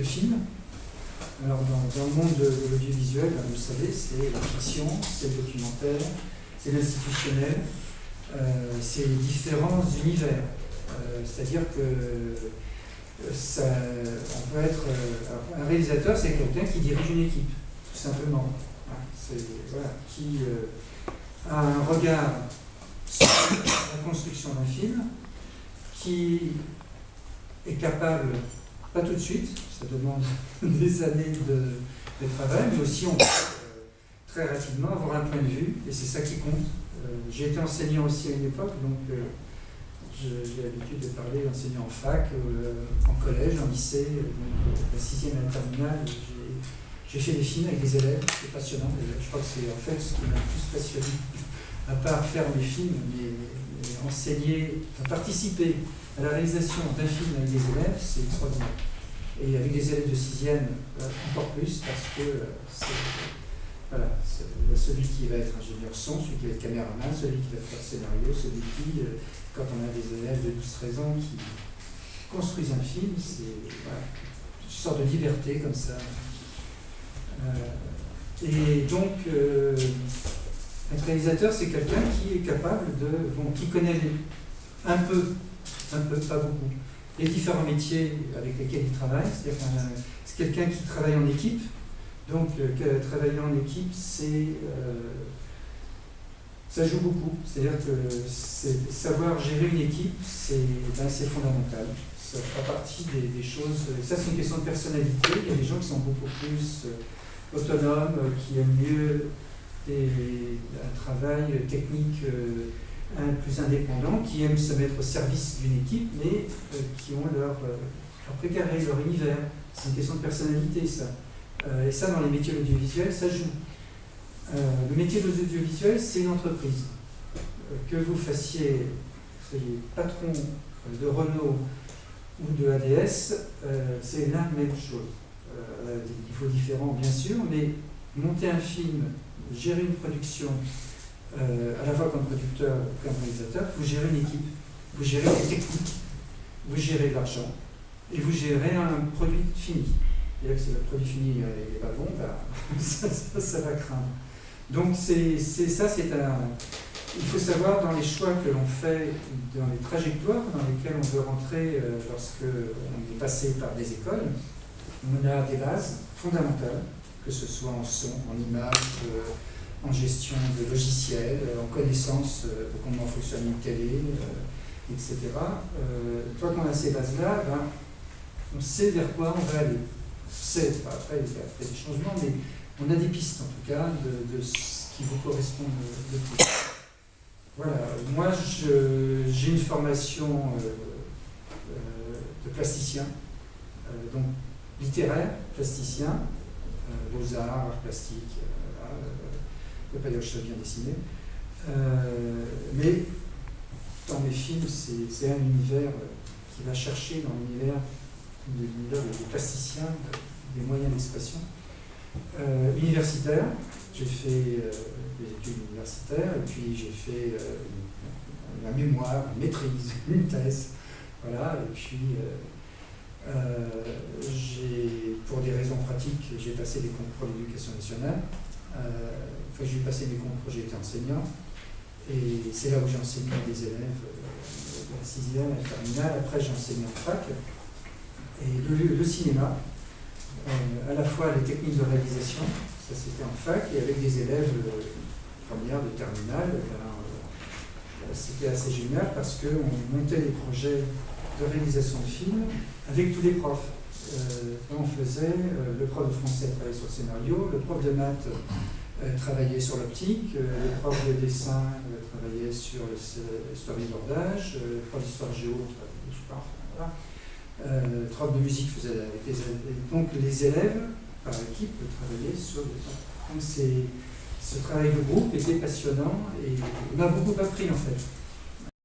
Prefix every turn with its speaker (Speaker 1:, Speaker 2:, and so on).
Speaker 1: de film. Alors dans le monde de l'audiovisuel, vous le savez, c'est la fiction, c'est le documentaire, c'est l'institutionnel, c'est les différents univers. C'est-à-dire que on peut être un réalisateur, c'est quelqu'un qui dirige une équipe, tout simplement. Voilà, qui a un regard sur la construction d'un film, qui est capable, pas tout de suite, ça demande des années de travail, mais aussi on peut très rapidement avoir un point de vue, et c'est ça qui compte. J'ai été enseignant aussi à une époque, donc j'ai l'habitude de parler d'enseignant en fac, en collège, en lycée, donc la 6e et la terminale. J'ai fait des films avec des élèves, c'est passionnant. Je crois que c'est en fait ce qui m'a le plus passionné, à part faire mes films, mais enseigner, participer à la réalisation d'un film avec des élèves, c'est extraordinaire. Et avec des élèves de 6e, encore plus, parce que voilà, celui qui va être ingénieur son, celui qui va être caméraman, celui qui va faire scénario, celui qui, quand on a des élèves de 12-13 ans qui construisent un film, c'est voilà, une sorte de liberté comme ça. Et donc, un réalisateur, c'est quelqu'un qui est capable qui connaît un peu, pas beaucoup, les différents métiers avec lesquels il travaille. C'est-à-dire que c'est quelqu'un qui travaille en équipe. Donc, travailler en équipe, ça joue beaucoup. C'est-à-dire que savoir gérer une équipe, c'est fondamental. Ça fera partie des choses. Ça, c'est une question de personnalité. Il y a des gens qui sont beaucoup plus autonomes, qui aiment mieux un travail technique plus indépendant, qui aiment se mettre au service d'une équipe, mais qui ont leur précaré, leur univers. C'est une question de personnalité, ça. Et ça, dans les métiers de l'audiovisuel, ça joue. Le métier de l'audiovisuel, c'est une entreprise. Que vous soyez patron de Renault ou de ADS, c'est la même chose. Il faut différent, bien sûr, mais monter un film, gérer une production, à la fois comme producteur et comme réalisateur, vous gérez une équipe, vous gérez des techniques, vous gérez de l'argent, et vous gérez un produit fini. Et si le produit fini n'est pas bon, ça va craindre. Donc il faut savoir dans les choix que l'on fait, dans les trajectoires dans lesquelles on veut rentrer lorsque on est passé par des écoles, on a des bases fondamentales, que ce soit en son, en image, en gestion de logiciels, en connaissance de comment fonctionne une télé, etc. Une fois qu'on a ces bases-là, on sait vers quoi on va aller. Après, il y a des changements, mais on a des pistes en tout cas de ce qui vous correspond le plus. Voilà, moi j'ai une formation de plasticien, donc littéraire, plasticien, beaux-arts, arts plastiques, je ne peux pas dire que je sais bien dessiner, mais dans mes films, c'est un univers qui va chercher dans l'univers des plasticiens, des moyens d'expression. Universitaire, j'ai fait des études universitaires, et puis j'ai fait ma mémoire, une maîtrise, une thèse, voilà, et puis pour des raisons pratiques, j'ai passé des concours de l'éducation nationale. J'ai passé mes concours, j'ai été enseignant, et c'est là où j'ai enseigné à des élèves de la 6e, à la terminale. Après, j'ai enseigné en fac, et le cinéma, à la fois les techniques de réalisation, ça c'était en fac, et avec des élèves de première, de terminale, c'était assez génial parce qu'on montait des projets de réalisation de films avec tous les profs. On faisait, le prof de français travaillait sur le scénario, le prof de maths travaillait sur l'optique, le prof de dessin travaillait sur le storyboardage, le prof d'histoire géo travaillait, je sais pas, voilà. Le prof de musique faisait avec les élèves. Donc les élèves, par équipe, travaillaient sur des... Donc ce travail de groupe était passionnant et m'a beaucoup appris en fait.